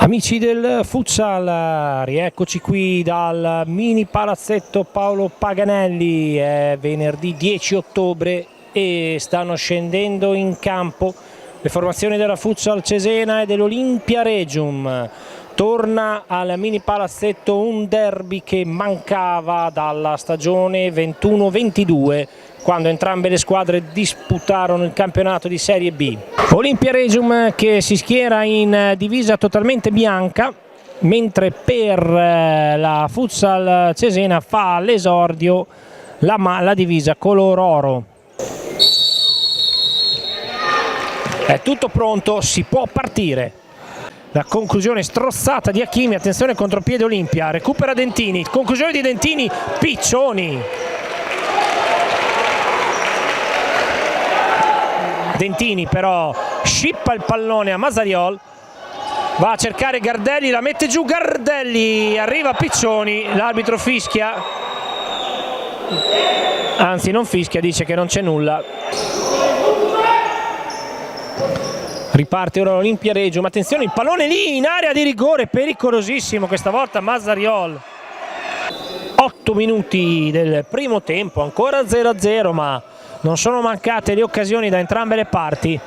Amici del futsal, rieccoci qui dal mini palazzetto Paolo Paganelli. È venerdì 10 ottobre e stanno scendendo in campo le formazioni della Futsal Cesena e dell'Olimpia Regium. Torna al mini palazzetto un derby che mancava dalla stagione 21-22, quando entrambe le squadre disputarono il campionato di Serie B. Olimpia Regium che si schiera in divisa totalmente bianca, mentre per la Futsal Cesena fa l'esordio la divisa color oro. È tutto pronto, si può partire. La conclusione strozzata di Hakimi, attenzione contropiede Olimpia, recupera Dentini, conclusione di Dentini, Piccioni. Dentini però scippa il pallone a Masariol, va a cercare Gardelli, la mette giù Gardelli, arriva Piccioni, l'arbitro fischia, anzi non fischia, dice che non c'è nulla. Riparte ora l'Olimpia Regium, attenzione il pallone lì in area di rigore, pericolosissimo questa volta Masariol. 8 minuti del primo tempo, ancora 0-0, ma non sono mancate le occasioni da entrambe le parti.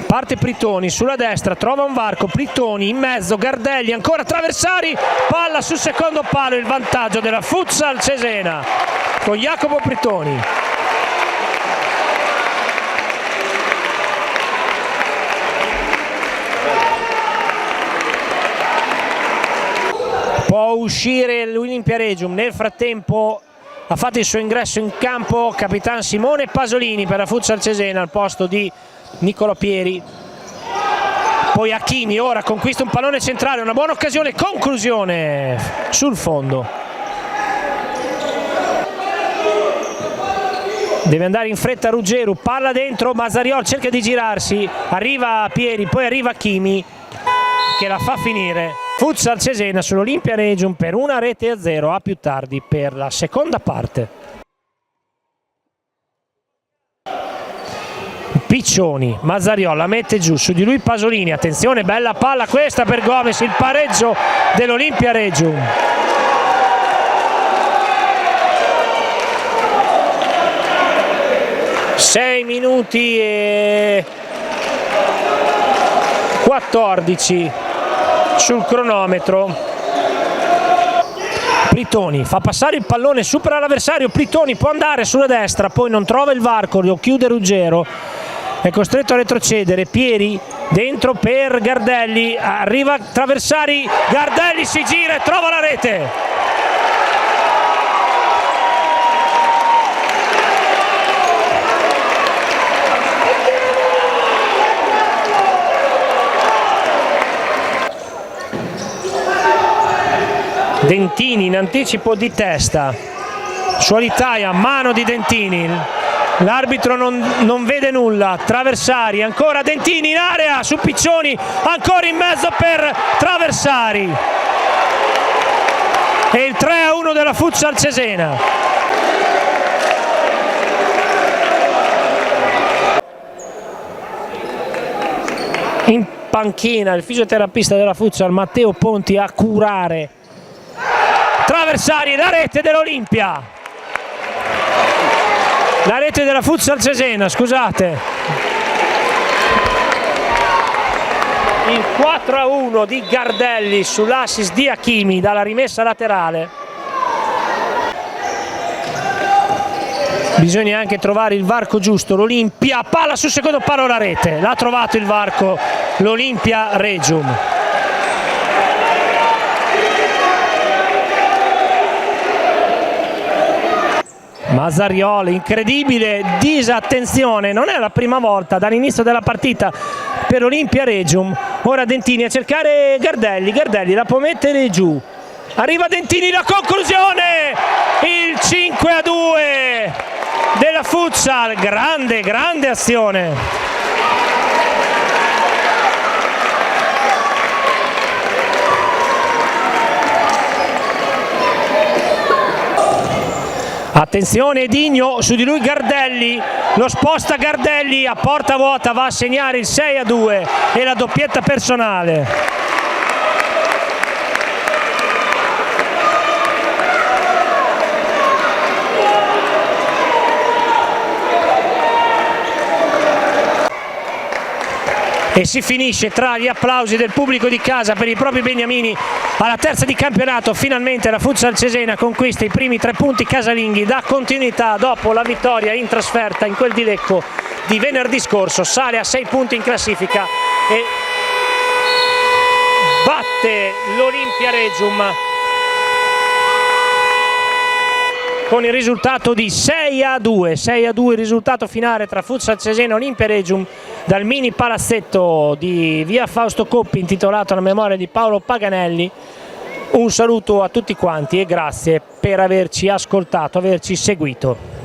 Parte Pritoni sulla destra, trova un varco, Pritoni in mezzo, Gardelli, ancora Traversari, palla sul secondo palo, il vantaggio della Futsal Cesena con Jacopo Pritoni. Può uscire l'Olimpia Regium, nel frattempo ha fatto il suo ingresso in campo Capitan Simone Pasolini per la Futsal Cesena al posto di Nicolò Pieri. Poi Hakimi ora conquista un pallone centrale, una buona occasione, conclusione sul fondo. Deve andare in fretta Ruggero, palla dentro, Masariol cerca di girarsi, arriva Pieri, poi arriva Hakimi che la fa finire. Futsal Cesena sull'Olimpia Regium per 1-0, a più tardi per la seconda parte. Piccioni, Masariol la mette giù, su di lui Pasolini, attenzione, bella palla questa per Gomes, il pareggio dell'Olimpia Regium. Sei minuti e 14 sul cronometro. Pritoni fa passare il pallone, supera l'avversario, Pritoni può andare sulla destra, poi non trova il varco, lo chiude Ruggero, è costretto a retrocedere, Pieri dentro per Gardelli, arriva Traversari, Gardelli si gira e trova la rete. Dentini in anticipo di testa, Suolitaia, mano di Dentini, l'arbitro non vede nulla, Traversari, ancora Dentini in area su Piccioni, ancora in mezzo per Traversari e il 3-1 della Futsal Cesena. In panchina il fisioterapista della Futsal Matteo Ponti a curare Traversari, la rete dell'Olimpia, la rete della Futsal Cesena, scusate. Il 4-1 di Gardelli sull'assist di Hakimi dalla rimessa laterale. Bisogna anche trovare il varco giusto, l'Olimpia, palla sul secondo palo, la rete, l'ha trovato il varco l'Olimpia Regium. Masariol, incredibile disattenzione, non è la prima volta dall'inizio della partita per l'Olimpia Regium. Ora Dentini a cercare Gardelli, Gardelli la può mettere giù, arriva Dentini, la conclusione, il 5-2 della Futsal, grande azione. Attenzione Digno, su di lui Gardelli, lo sposta Gardelli, a porta vuota va a segnare il 6-2 e la doppietta personale. E si finisce tra gli applausi del pubblico di casa per i propri beniamini alla terza di campionato. Finalmente la Futsal Cesena conquista i primi 3 punti casalinghi, dà continuità dopo la vittoria in trasferta in quel di Lecco di venerdì scorso, sale a 6 punti in classifica e batte l'Olimpia Regium con il risultato di 6-2. 6-2 il risultato finale tra Futsal Cesena e Olimpia Regium dal mini palazzetto di via Fausto Coppi intitolato alla memoria di Paolo Paganelli. Un saluto a tutti quanti e grazie per averci ascoltato, averci seguito.